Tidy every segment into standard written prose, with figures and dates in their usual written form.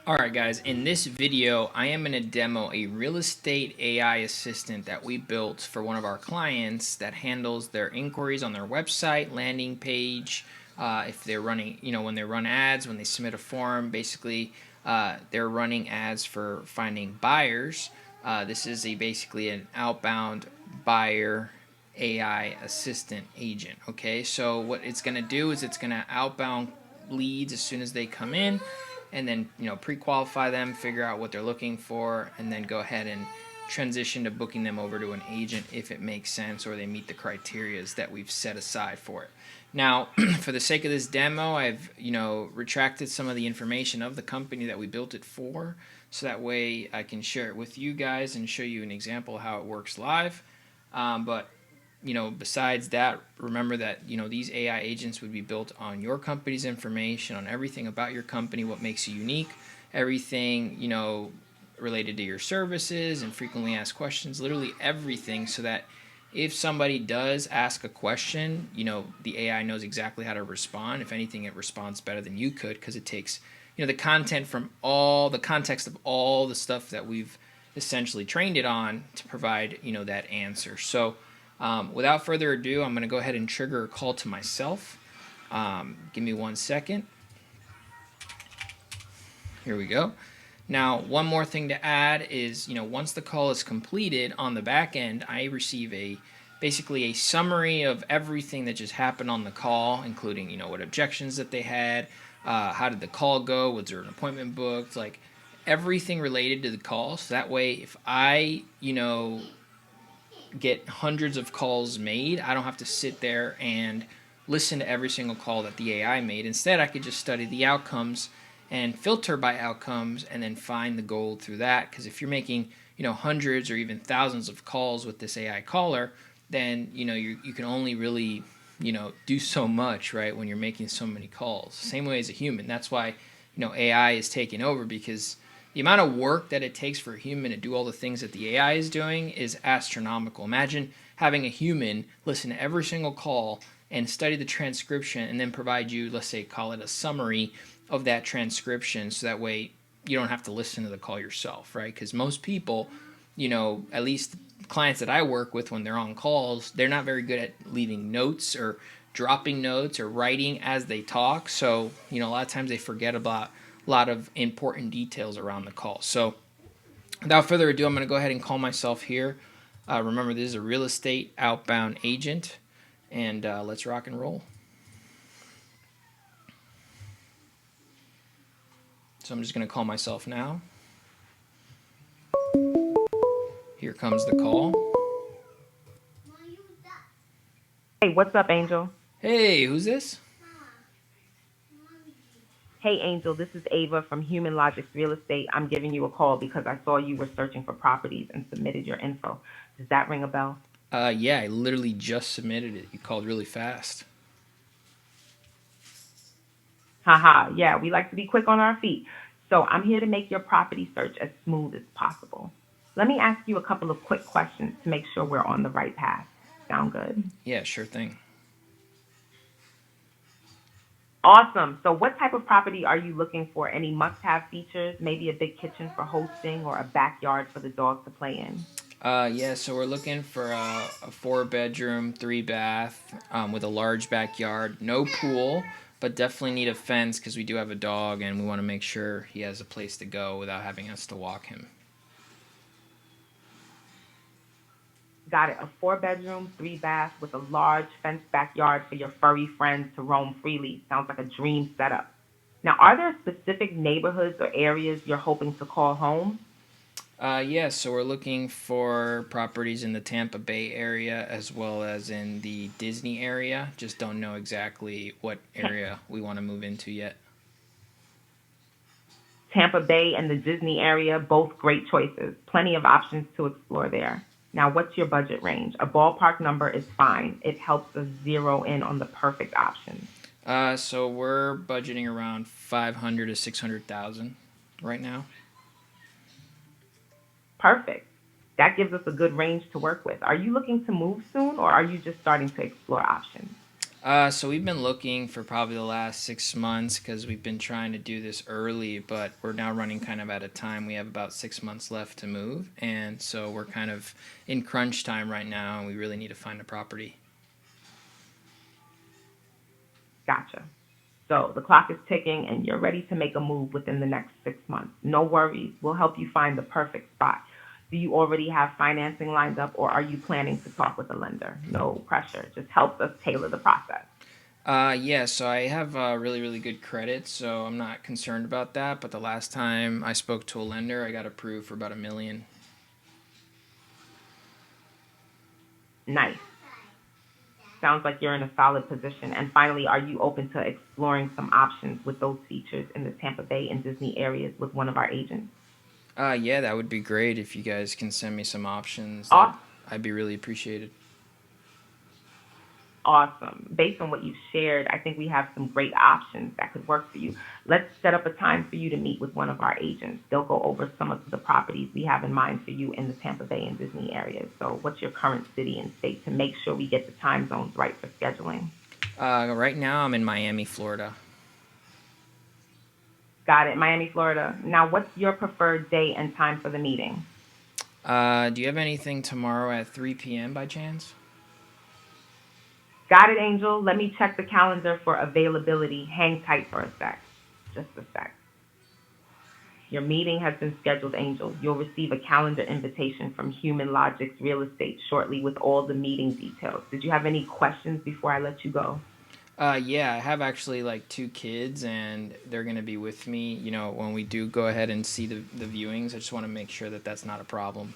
Alright guys, in this video I am going to demo a real estate AI assistant that we built for one of our clients that handles their inquiries on their website, landing page, if they're running, when they run ads, when they submit a form, basically they're running ads for finding buyers. This is basically an outbound buyer AI assistant agent. Okay, so what it's going to do is it's going to outbound leads as soon as they come in, and then pre-qualify them, figure out what they're looking for, and then go ahead and transition to booking them over to an agent if it makes sense or they meet the criterias that we've set aside for it. Now, for the sake of this demo, I've retracted some of the information of the company that we built it for, so that way I can share it with you guys and show you an example of how it works live. But besides that, remember that, these AI agents would be built on your company's information, on everything about your company, what makes you unique, everything, related to your services and frequently asked questions, literally everything, so that if somebody does ask a question, the AI knows exactly how to respond. If anything, it responds better than you could, because it takes, the content from all the context of all the stuff that we've essentially trained it on to provide, that answer. So without further ado, I'm going to go ahead and trigger a call to myself. Give me 1 second. Here we go. Now, one more thing to add is, once the call is completed on the back end, I receive basically a summary of everything that just happened on the call, including, what objections that they had, how did the call go, was there an appointment booked, like everything related to the call. So that way, if I, get hundreds of calls made, I don't have to sit there and listen to every single call that the AI made. Instead, I could just study the outcomes and filter by outcomes and then find the gold through that. Because if you're making, hundreds or even thousands of calls with this AI caller, then, you can only really, do so much, right, when you're making so many calls. Same way as a human. That's why, AI is taking over, because the amount of work that it takes for a human to do all the things that the AI is doing is astronomical. Imagine having a human listen to every single call and study the transcription and then provide you, let's say, call it a summary of that transcription, so that way you don't have to listen to the call yourself, right? Because most people, at least clients that I work with, when they're on calls, they're not very good at leaving notes or dropping notes or writing as they talk. So, a lot of times they forget about a lot of important details around the call. So without further ado, I'm going to go ahead and call myself here. Remember, this is a real estate outbound agent, and let's rock and roll. So I'm just going to call myself now. Here comes the call. Hey, what's up, Angel? Hey, who's this? Hey, Angel, this is Ava from Human Logix Real Estate. I'm giving you a call because I saw you were searching for properties and submitted your info. Does that ring a bell? Yeah, I literally just submitted it. You called really fast. Haha, yeah, we like to be quick on our feet. So I'm here to make your property search as smooth as possible. Let me ask you a couple of quick questions to make sure we're on the right path. Sound good? Yeah, sure thing. Awesome. So what type of property are you looking for? Any must-have features? Maybe a big kitchen for hosting or a backyard for the dog to play in? Yeah, so we're looking for a 4 bedroom, 3 bath, with a large backyard, no pool, but definitely need a fence because we do have a dog and we want to make sure he has a place to go without having us to walk him. Got it. A 4 bedroom, 3 bath with a large fenced backyard for your furry friends to roam freely. Sounds like a dream setup. Now, are there specific neighborhoods or areas you're hoping to call home? Yeah, so we're looking for properties in the Tampa Bay area as well as in the Disney area. Just don't know exactly what Ta- area we want to move into yet. Tampa Bay and the Disney area, both great choices. Plenty of options to explore there. Now, what's your budget range? A ballpark number is fine. It helps us zero in on the perfect options. So we're budgeting around 500 to 600,000 right now. Perfect. That gives us a good range to work with. Are you looking to move soon or are you just starting to explore options? So we've been looking for probably the last 6 months because we've been trying to do this early, but we're now running kind of out of time. We have about 6 months left to move, and so we're kind of in crunch time right now, and we really need to find a property. Gotcha. So the clock is ticking and you're ready to make a move within the next 6 months. No worries. We'll help you find the perfect spot. Do you already have financing lined up or are you planning to talk with a lender? No pressure. Just helps us tailor the process. Yeah, so I have really, really good credit, so I'm not concerned about that. But the last time I spoke to a lender, I got approved for about 1 million. Nice. Sounds like you're in a solid position. And finally, are you open to exploring some options with those features in the Tampa Bay and Disney areas with one of our agents? Yeah, that would be great if you guys can send me some options. That Awesome. I'd be really appreciated. Awesome. Based on what you've shared, I think we have some great options that could work for you. Let's set up a time for you to meet with one of our agents. They'll go over some of the properties we have in mind for you in the Tampa Bay and Disney areas. So, what's your current city and state to make sure we get the time zones right for scheduling? Right now, I'm in Miami, Florida. Got it. Miami, Florida. Now, what's your preferred day and time for the meeting? Do you have anything tomorrow at 3 p.m. by chance? Got it, Angel. Let me check the calendar for availability. Hang tight for a sec. Just a sec. Your meeting has been scheduled, Angel. You'll receive a calendar invitation from Human Logix Real Estate shortly with all the meeting details. Did you have any questions before I let you go? Yeah, I have actually like two kids, and they're gonna be with me. When we do go ahead and see the viewings, I just want to make sure that that's not a problem.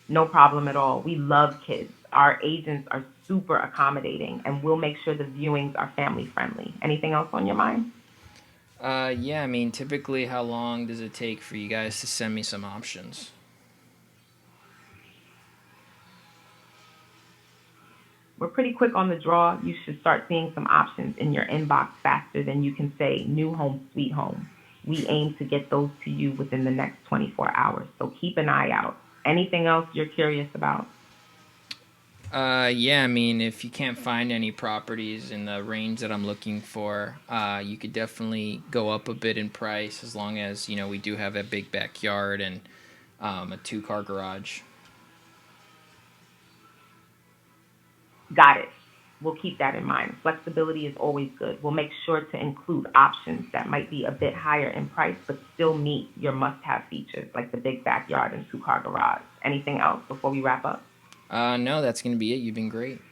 No problem at all. We love kids. Our agents are super accommodating, and we'll make sure the viewings are family friendly. Anything else on your mind? Yeah, I mean, typically, how long does it take for you guys to send me some options? We're pretty quick on the draw. You should start seeing some options in your inbox faster than you can say new home, sweet home. We aim to get those to you within the next 24 hours. So keep an eye out. Anything else you're curious about? Yeah, I mean, if you can't find any properties in the range that I'm looking for, you could definitely go up a bit in price as long as, we do have a big backyard and a two-car garage. Got it. We'll keep that in mind. Flexibility is always good. We'll make sure to include options that might be a bit higher in price but still meet your must have features like the big backyard and two-car garage. Anything else before we wrap up? No, that's going to be it. You've been great.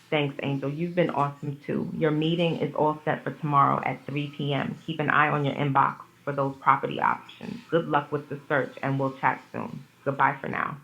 Thanks, Angel. You've been awesome too. Your meeting is all set for tomorrow at 3 p.m. Keep an eye on your inbox for those property options. Good luck with the search, and we'll chat soon. Goodbye for now.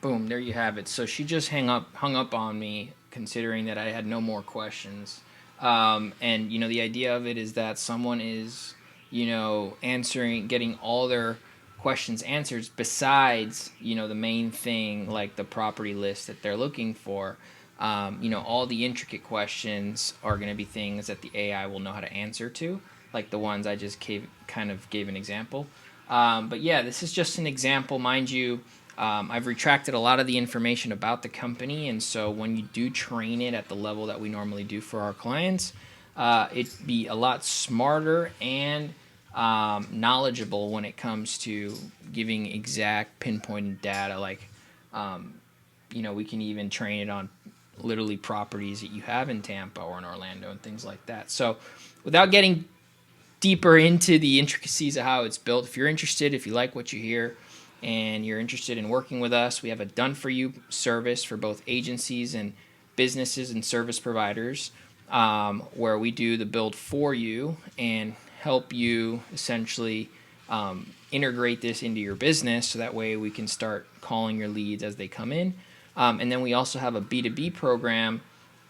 Boom, there you have it. So she just hung up on me, considering that I had no more questions. And the idea of it is that someone is, answering, getting all their questions answered. Besides, the main thing like the property list that they're looking for. All the intricate questions are going to be things that the AI will know how to answer to, like the ones I just kind of gave an example. But yeah, this is just an example, mind you. I've retracted a lot of the information about the company, and so when you do train it at the level that we normally do for our clients, it'd be a lot smarter and knowledgeable when it comes to giving exact pinpointed data. Like, we can even train it on literally properties that you have in Tampa or in Orlando and things like that. So, without getting deeper into the intricacies of how it's built, if you're interested, if you like what you hear, and you're interested in working with us, we have a done for you service for both agencies and businesses and service providers, where we do the build for you and help you essentially integrate this into your business so that way we can start calling your leads as they come in. And then we also have a B2B program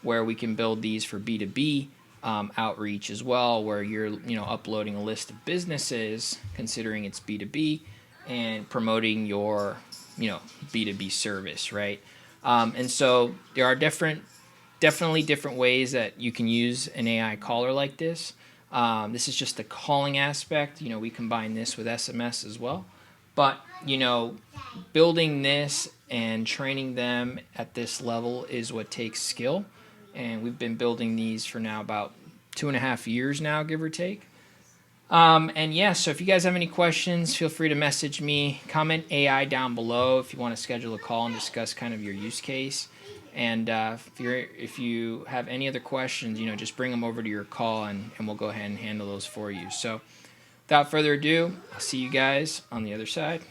where we can build these for B2B outreach as well, where you're uploading a list of businesses, considering it's B2B, and promoting your B2B service, right? And so there are definitely different ways that you can use an AI caller like this. This is just the calling aspect. We combine this with SMS as well. But, building this and training them at this level is what takes skill. And we've been building these for now about 2.5 years now, give or take. And yeah, so if you guys have any questions, feel free to message me. Comment AI down below if you want to schedule a call and discuss kind of your use case. And if you have any other questions, just bring them over to your call, and we'll go ahead and handle those for you. So without further ado, I'll see you guys on the other side.